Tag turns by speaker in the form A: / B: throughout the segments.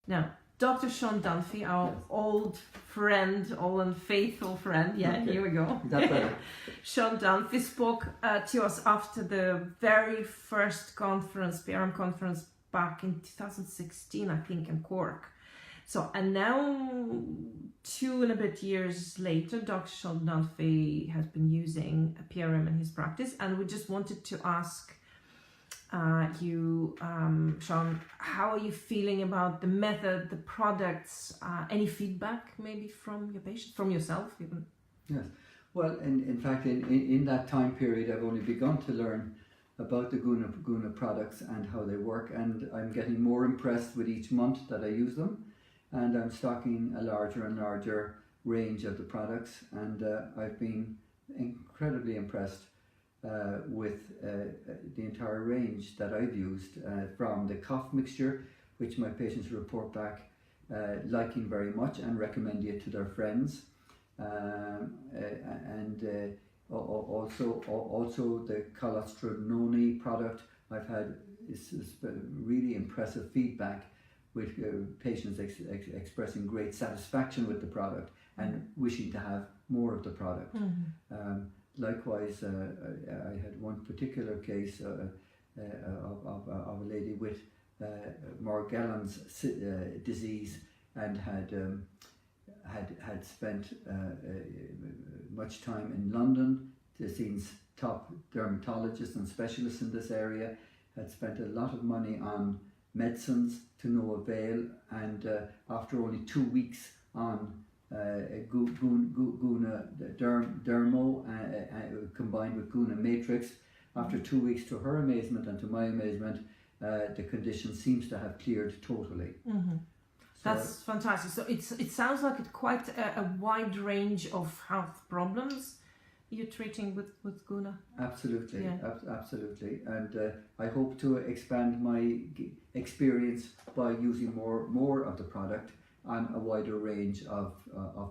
A: Now, Dr. Sean Dunphy, our old friend, old and faithful friend,
B: Okay.
A: here we go.
B: Is that better?
A: Sean Dunphy spoke to us after the very first conference, PRM conference, back in 2016, I think, in Cork. So, and now 2 and a bit years later, Dr. Sean Dunphy has been using a PRM in his practice, and we just wanted to ask you, Sean, how are you feeling about the method, the products, any feedback maybe from your patient, from yourself even?
B: Yes. Well, in fact, in that time period, I've only begun to learn about the Guna products and how they work, and I'm getting more impressed with each month that I use them, and I'm stocking a larger and larger range of the products, and I've been incredibly impressed with the entire range that I've used, from the cough mixture, which my patients report back liking very much and recommending it to their friends, and also the colostrodonone product. I've had is really impressive feedback with patients expressing great satisfaction with the product and wishing to have more of the product. Likewise, I had one particular case of a lady with Morgellons disease, and had spent much time in London, seen top dermatologists and specialists in this area, had spent a lot of money on medicines to no avail, and after only 2 weeks on Guna Dermo combined with Guna Matrix, after 2 weeks, to her amazement and to my amazement, the condition seems to have cleared totally.
A: Mm-hmm. That's fantastic. So it sounds like it's quite a wide range of health problems you're treating with Guna.
B: Absolutely,
A: yeah.
B: Absolutely, and I hope to expand my experience by using more of the product on a wider range of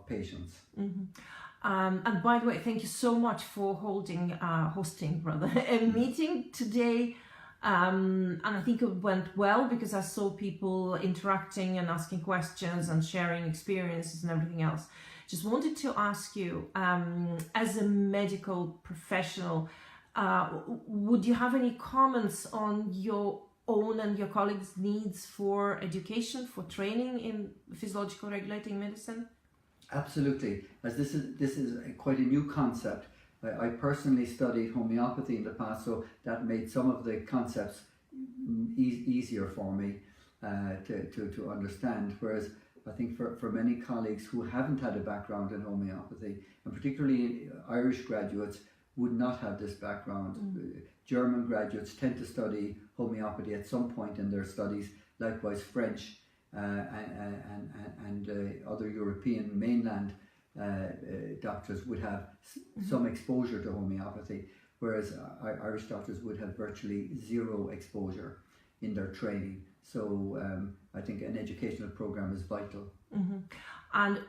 B: patients.
A: Mm-hmm. And by the way, thank you so much for hosting a meeting today. And I think it went well because I saw people interacting and asking questions and sharing experiences and everything else. Just wanted to ask you, as a medical professional, would you have any comments on your own and your colleagues' needs for education, for training in physiological regulating medicine?
B: Absolutely, as this is quite a new concept. I personally studied homeopathy in the past, so that made some of the concepts easier for me to understand, whereas I think for many colleagues who haven't had a background in homeopathy, and particularly Irish graduates, would not have this background. German graduates tend to study homeopathy at some point in their studies, likewise French and other European mainland doctors would have some exposure to homeopathy, whereas Irish doctors would have virtually zero exposure in their training. So I think an educational program is vital.
A: Mm-hmm. And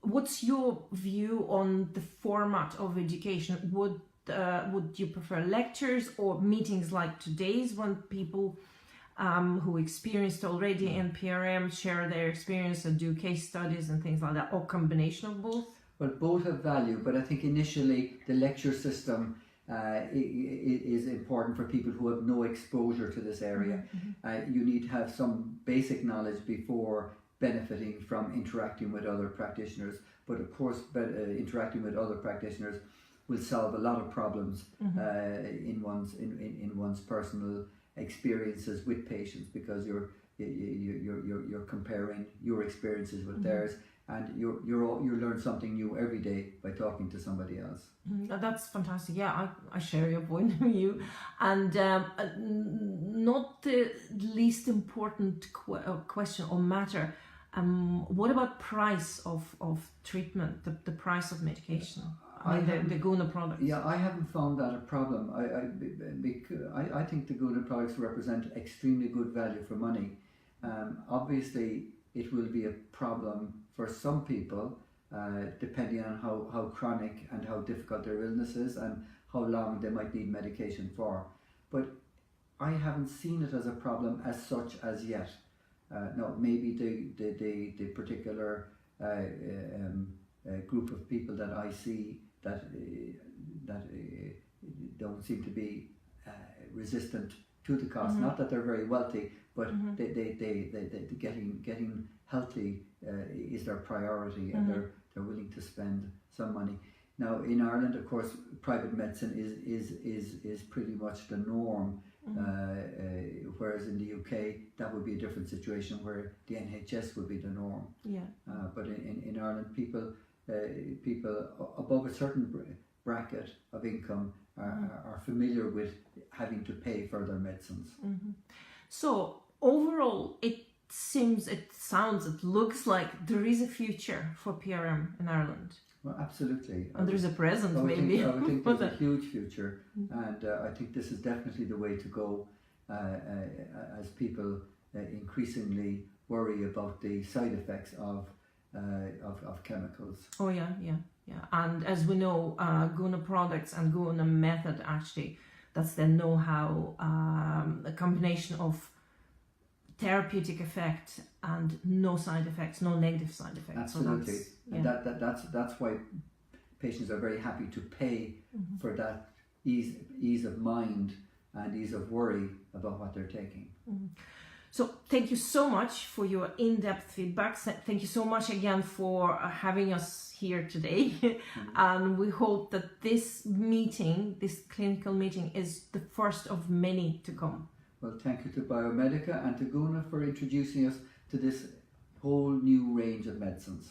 A: what's your view on the format of education? Would you prefer lectures or meetings like today's, when people who experienced already in PRM share their experience and do case studies and things like that, or combination of both?
B: Well, both have value, but I think initially the lecture system is important for people who have no exposure to this area. Mm-hmm. You need to have some basic knowledge before benefiting from interacting with other practitioners, but of course interacting with other practitioners will solve a lot of problems in one's personal experiences with patients, because you're comparing your experiences with theirs, and you learn something new every day by talking to somebody else.
A: That's fantastic. Yeah, I share your point of view, and not the least important question or matter. What about price of treatment? The price of medication. The Guna products.
B: Yeah, I haven't found that a problem. I think the Guna products represent extremely good value for money. Obviously, it will be a problem for some people, depending on how chronic and how difficult their illness is and how long they might need medication for. But I haven't seen it as a problem as such as yet. no, maybe the particular group of people that I see that don't seem to be resistant to the cost. Not that they're very wealthy, but they getting healthy is their priority, and they're willing to spend some money. Now in Ireland, of course, private medicine is pretty much the norm. Whereas in the UK, that would be a different situation where the NHS would be the norm. But in Ireland, people above a certain bracket of income are familiar with having to pay for their medicines.
A: So overall, it looks like there is a future for PRM in Ireland.
B: Well, absolutely.
A: And there's a present,
B: I would
A: maybe.
B: I would think there's a huge future, and I think this is definitely the way to go as people increasingly worry about the side effects of chemicals.
A: Oh yeah. And as we know, Guna products and Guna method, actually, that's the know-how, a combination of therapeutic effect and no side effects, no negative side effects.
B: Absolutely.
A: So
B: and that's why patients are very happy to pay for that ease of mind and ease of worry about what they're taking.
A: So thank you so much for your in-depth feedback. Thank you so much again for having us here today. And we hope that this clinical meeting, is the first of many to come.
B: Well, thank you to Biomedica and to Guna for introducing us to this whole new range of medicines.